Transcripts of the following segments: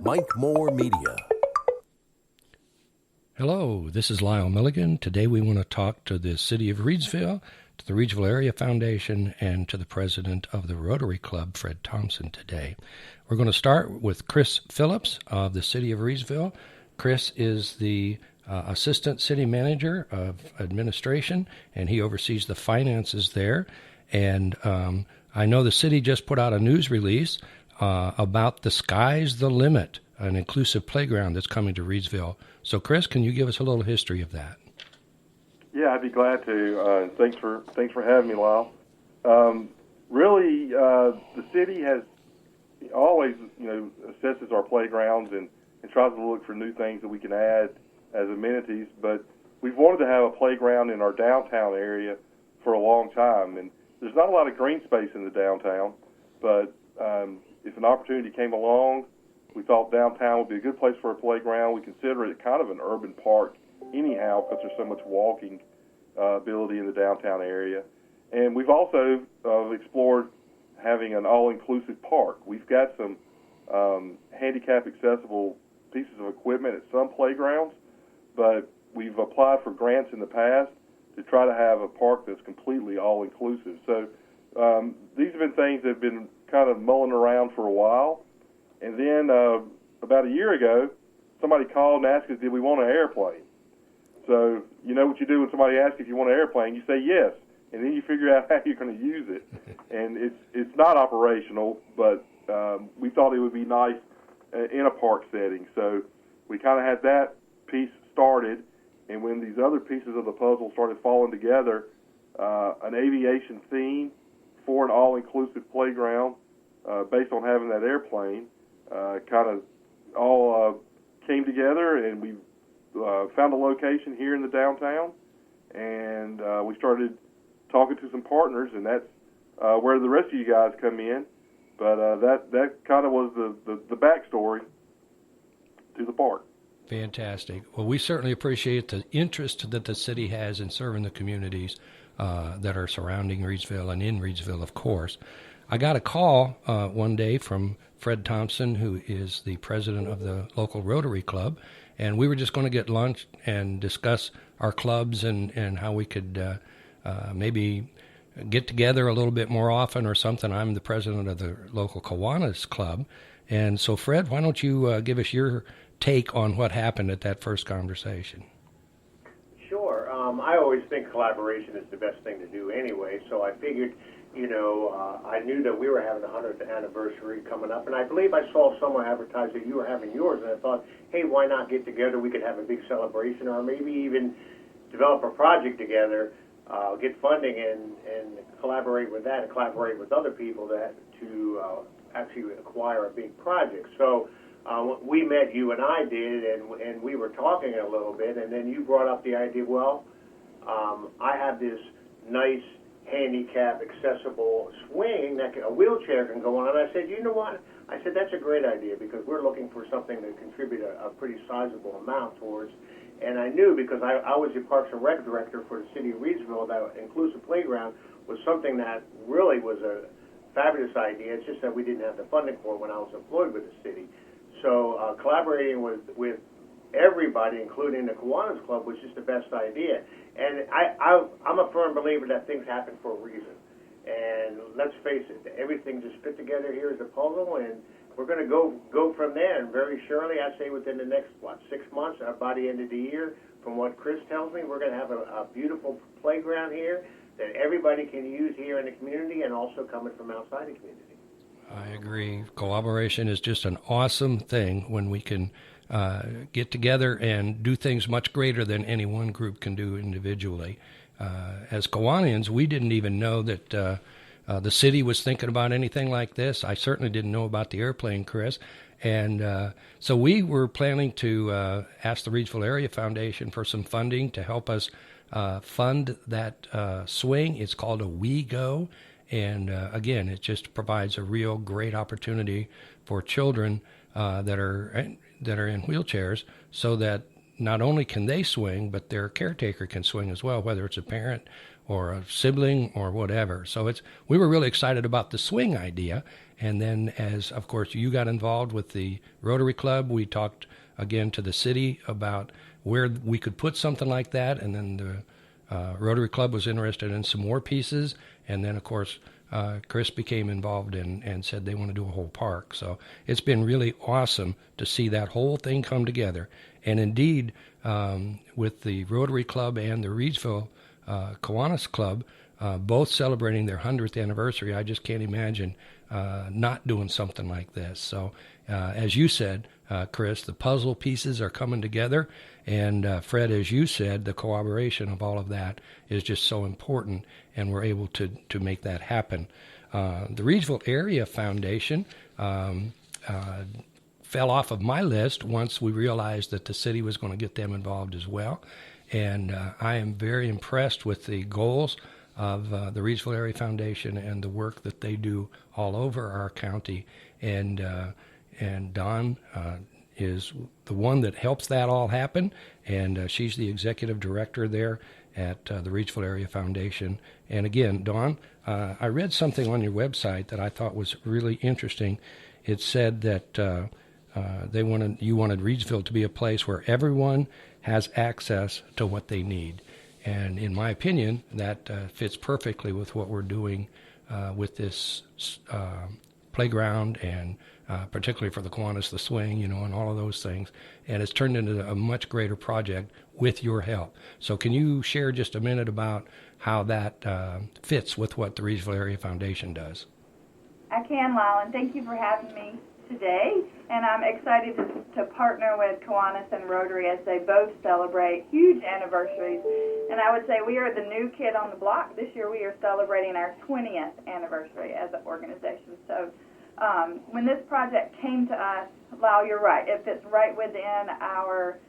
Mike Moore Media. Hello, this is Lyle Milligan. Today we want to talk to the City of Reidsville, to the Reidsville Area Foundation, and to the president of the Rotary Club, Fred Thompson, today. We're going to start with Chris Phillips of the City of Reidsville. Chris is the Assistant City Manager of Administration, and he oversees the finances there. And I know the city just put out a news release about the Sky's the Limit, an inclusive playground that's coming to Reidsville. So, Chris, can you give us a little history of that? Yeah, I'd be glad to. Thanks for having me, Lyle. Really, the city has always, assesses our playgrounds and tries to look for new things that we can add as amenities. But we've wanted to have a playground in our downtown area for a long time, and there's not a lot of green space in the downtown. But if an opportunity came along, we thought downtown would be a good place for a playground. We consider it kind of an urban park anyhow because there's so much walking ability in the downtown area. And we've also explored having an all-inclusive park. We've got some handicap-accessible pieces of equipment at some playgrounds, but we've applied for grants in the past to try to have a park that's completely all-inclusive. So these have been things that have been kind of mulling around for a while. And then about a year ago, somebody called and asked us, did we want an airplane? So you know what you do when somebody asks if you want an airplane, you say yes, and then you figure out how you're going to use it. And it's not operational, but we thought it would be nice in a park setting. So we kind of had that piece started, and when these other pieces of the puzzle started falling together, an aviation theme for an all-inclusive playground based on having that airplane kind of all came together, and we found a location here in the downtown, and we started talking to some partners, and that's where the rest of you guys come in. But that kind of was the backstory to the park. Fantastic. Well, we certainly appreciate the interest that the city has in serving the communities that are surrounding Reidsville and in Reidsville, of course. I got a call one day from Fred Thompson, who is the president of the local Rotary Club, and we were just going to get lunch and discuss our clubs and how we could maybe get together a little bit more often or something. I'm the president of the local Kiwanis club. And so, Fred, why don't you give us your take on what happened at that first conversation? Sure. I always think collaboration is the best thing to do anyway, so I figured, I knew that we were having the 100th anniversary coming up, and I believe I saw somewhere advertised that you were having yours, and I thought, hey, why not get together? We could have a big celebration, or maybe even develop a project together, get funding, and collaborate with that, and collaborate with other people to actually acquire a big project. So we met, you and I did, and we were talking a little bit, and then you brought up the idea, well, I have this nice handicap accessible swing that a wheelchair can go on. And I said, you know what? I said, that's a great idea because we're looking for something to contribute a pretty sizable amount towards. And I knew because I was the Parks and Rec director for the city of Reidsville, that inclusive playground was something that really was a fabulous idea. It's just that we didn't have the funding for it when I was employed with the city. So collaborating with everybody, including the Kiwanis Club, was just the best idea. And I'm a firm believer that things happen for a reason. And let's face it, everything just fit together here as a puzzle, and we're going to go from there. And very surely, I'd say within the next, 6 months, by the end of the year, from what Chris tells me, we're going to have a beautiful playground here that everybody can use here in the community and also coming from outside the community. I agree. Collaboration is just an awesome thing when we can get together and do things much greater than any one group can do individually. As Kiwanians, we didn't even know that the city was thinking about anything like this. I certainly didn't know about the airplane, Chris. And so we were planning to ask the Reidsville Area Foundation for some funding to help us fund that swing. It's called a We Go. And again, it just provides a real great opportunity for children that are in wheelchairs, so that not only can they swing, but their caretaker can swing as well, whether it's a parent or a sibling or whatever. So we were really excited about the swing idea, And then as, of course, you got involved with the Rotary Club, we talked again to the city about where we could put something like that. And then the Rotary Club was interested in some more pieces. And then, of course, Chris became involved and said they want to do a whole park. So it's been really awesome to see that whole thing come together. And indeed, with the Rotary Club and the Reidsville Kiwanis Club, both celebrating their 100th anniversary, I just can't imagine not doing something like this. So as you said, Chris, the puzzle pieces are coming together. And Fred, as you said, the cooperation of all of that is just so important, and we're able to make that happen. The Reidsville Area Foundation fell off of my list once we realized that the city was going to get them involved as well. And I am very impressed with the goals of the Reidsville Area Foundation and the work that they do all over our county. And Dawn is the one that helps that all happen, and she's the executive director there at the Reidsville Area Foundation. And again, Dawn, I read something on your website that I thought was really interesting. It said that you wanted Reidsville to be a place where everyone has access to what they need. And in my opinion, that fits perfectly with what we're doing with this playground, and particularly for the Kiwanis, the swing, and all of those things. And it's turned into a much greater project with your help. So can you share just a minute about how that fits with what the Reidsville Area Foundation does? I can, Lyle, and thank you for having me today. And I'm excited to partner with Kiwanis and Rotary as they both celebrate huge anniversaries. And I would say we are the new kid on the block. This year we are celebrating our 20th anniversary as an organization. So when this project came to us, Lyle, you're right. It fits right within our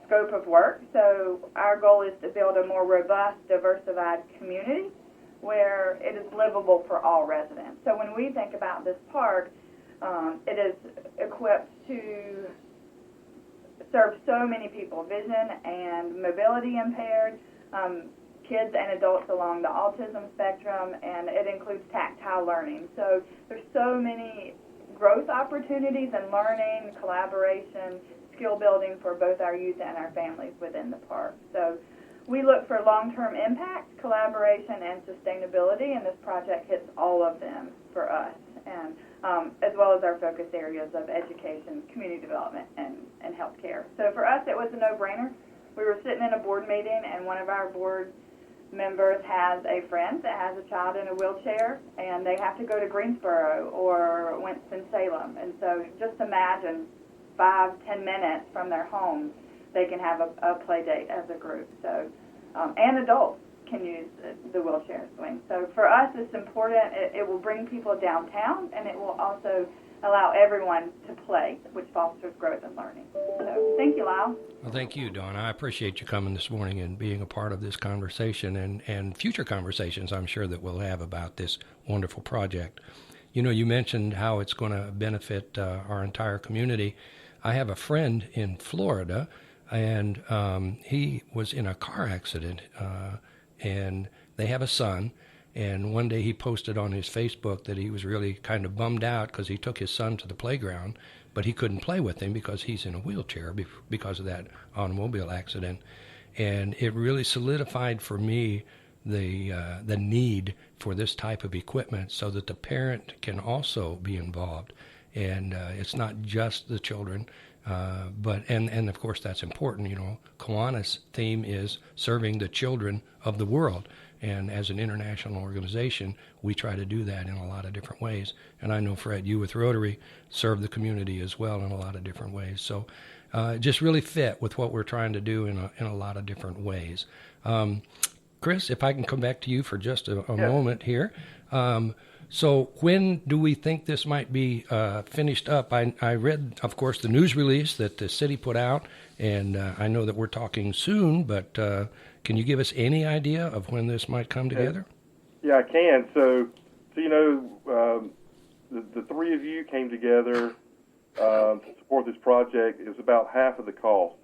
scope of work. So our goal is to build a more robust, diversified community where it is livable for all residents. So when we think about this park, it is equipped to serve so many people, vision and mobility impaired, kids and adults along the autism spectrum, and it includes tactile learning. So there's so many growth opportunities and learning, collaboration, skill building for both our youth and our families within the park. So we look for long-term impact, collaboration, and sustainability, and this project hits all of them for us, and as well as our focus areas of education, community development, and healthcare. So for us, it was a no-brainer. We were sitting in a board meeting, and one of our board members has a friend that has a child in a wheelchair, and they have to go to Greensboro or Winston-Salem. And so just imagine 5-10 minutes from their homes, they can have a play date as a group. So, and adults can use the wheelchair swing. So for us, it's important. It will bring people downtown, and it will also allow everyone to play, which fosters growth and learning. So thank you, Lyle. Well, thank you, Dawn. I appreciate you coming this morning and being a part of this conversation and future conversations I'm sure that we'll have about this wonderful project. You mentioned how it's going to benefit our entire community. I have a friend in Florida, and he was in a car accident, and they have a son. And one day he posted on his Facebook that he was really kind of bummed out because he took his son to the playground, but he couldn't play with him because he's in a wheelchair because of that automobile accident. And it really solidified for me the need for this type of equipment so that the parent can also be involved. And it's not just the children, but of course that's important. Kiwanis' theme is serving the children of the world. And as an international organization, we try to do that in a lot of different ways. And I know, Fred, you with Rotary serve the community as well in a lot of different ways. So it just really fit with what we're trying to do in a lot of different ways. Chris, if I can come back to you for just a moment here. So when do we think this might be finished up? I read, of course, the news release that the city put out, and I know that we're talking soon, but can you give us any idea of when this might come together? Yeah, I can. So the three of you came together to support this project. It was about half of the cost,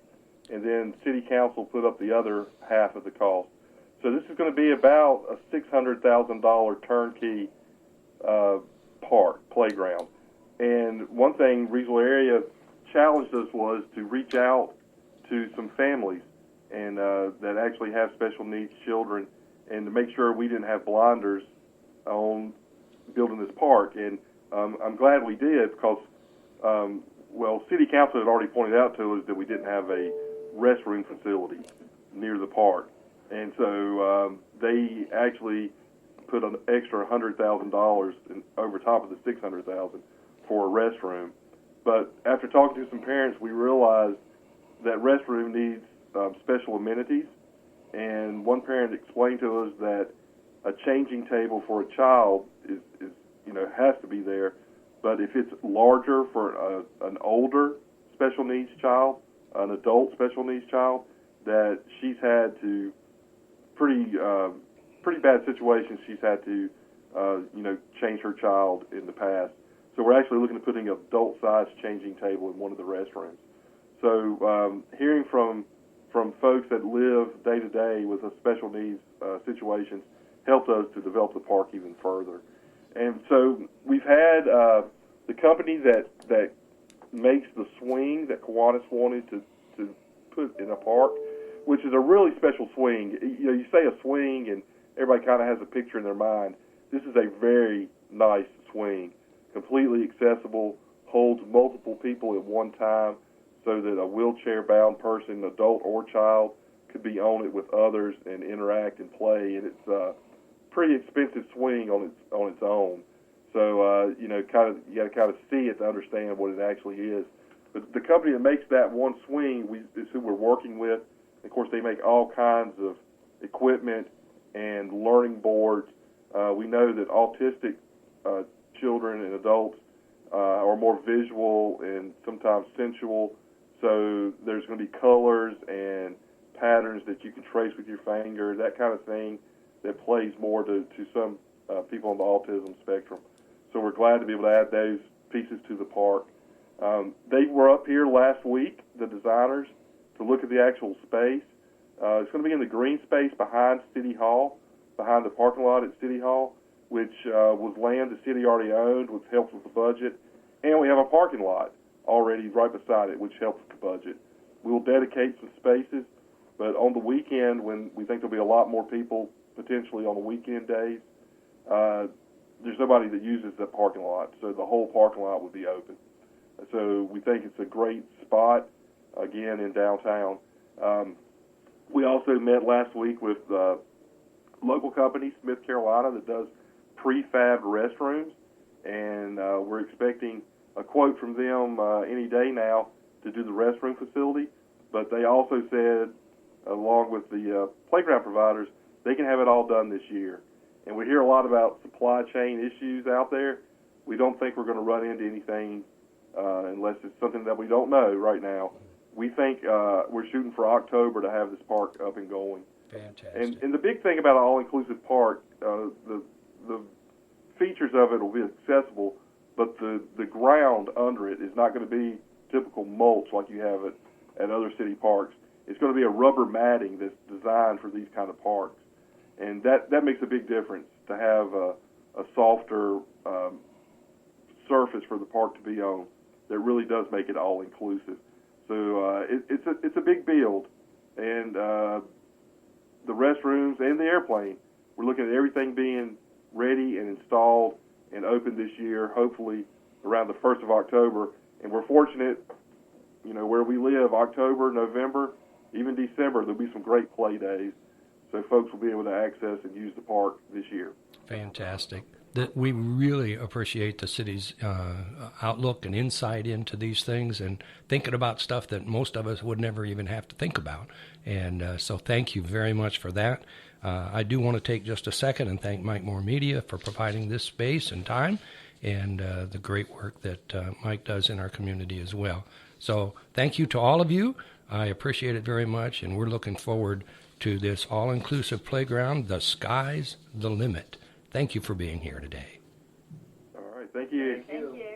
and then City Council put up the other half of the cost. So this is going to be about a $600,000 turnkey playground. And one thing Reidsville area challenged us was to reach out to some families and that actually have special needs children, and to make sure we didn't have blinders on building this park. And I'm glad we did, because City Council had already pointed out to us that we didn't have a restroom facility near the park, and so they actually put an extra $100,000 over top of the $600,000 for a restroom. But after talking to some parents, we realized that restroom needs special amenities, and one parent explained to us that a changing table for a child is has to be there, but if it's larger for an older special needs child, an adult special needs child, that she's had to pretty bad situations. She's had to change her child in the past. So we're actually looking at putting an adult-sized changing table in one of the restrooms. So hearing from folks that live day to day with a special needs situations helped us to develop the park even further. And so we've had the company that makes the swing that Kiwanis wanted to put in a park, which is a really special swing. You say a swing and everybody kind of has a picture in their mind. This is a very nice swing, completely accessible, holds multiple people at one time, so that a wheelchair-bound person, adult or child, could be on it with others and interact and play. And it's a pretty expensive swing on its own. So you got to kind of see it to understand what it actually is. But the company that makes that one swing is who we're working with. Of course, they make all kinds of equipment and learning boards. We know that autistic children and adults are more visual and sometimes sensual. So there's going to be colors and patterns that you can trace with your finger, that kind of thing, that plays more to some people on the autism spectrum. So we're glad to be able to add those pieces to the park. They were up here last week, the designers, to look at the actual space. It's going to be in the green space behind City Hall, behind the parking lot at City Hall, which was land the city already owned, which helps with the budget. And we have a parking lot already right beside it, which helps with the budget. We will dedicate some spaces, but on the weekend, when we think there'll be a lot more people potentially on the weekend days, there's nobody that uses the parking lot, so the whole parking lot would be open. So we think it's a great spot, again, in downtown. We also met last week with local company, Smith Carolina, that does prefab restrooms, and we're expecting a quote from them any day now to do the restroom facility. But they also said, along with the playground providers, they can have it all done this year. And we hear a lot about supply chain issues out there. We don't think we're going to run into anything unless it's something that we don't know right now. We think we're shooting for October to have this park up and going. Fantastic. And the big thing about an all-inclusive park, the features of it will be accessible, but the ground under it is not going to be typical mulch like you have at other city parks. It's going to be a rubber matting that's designed for these kind of parks. And that makes a big difference, to have a softer surface for the park to be on that really does make it all-inclusive. So it's a big build. And the restrooms and the airplane, we're looking at everything being ready and installed and open this year, hopefully around the 1st of October. And we're fortunate, where we live, October, November, even December, there'll be some great play days. So folks will be able to access and use the park this year. Fantastic. We really appreciate the city's outlook and insight into these things, and thinking about stuff that most of us would never even have to think about. And so thank you very much for that. I do want to take just a second and thank Mike Moore Media for providing this space and time, and the great work that Mike does in our community as well. So thank you to all of you. I appreciate it very much, and we're looking forward to this all-inclusive playground. The sky's the limit. Thank you for being here today. All right. Thank you. Thank you.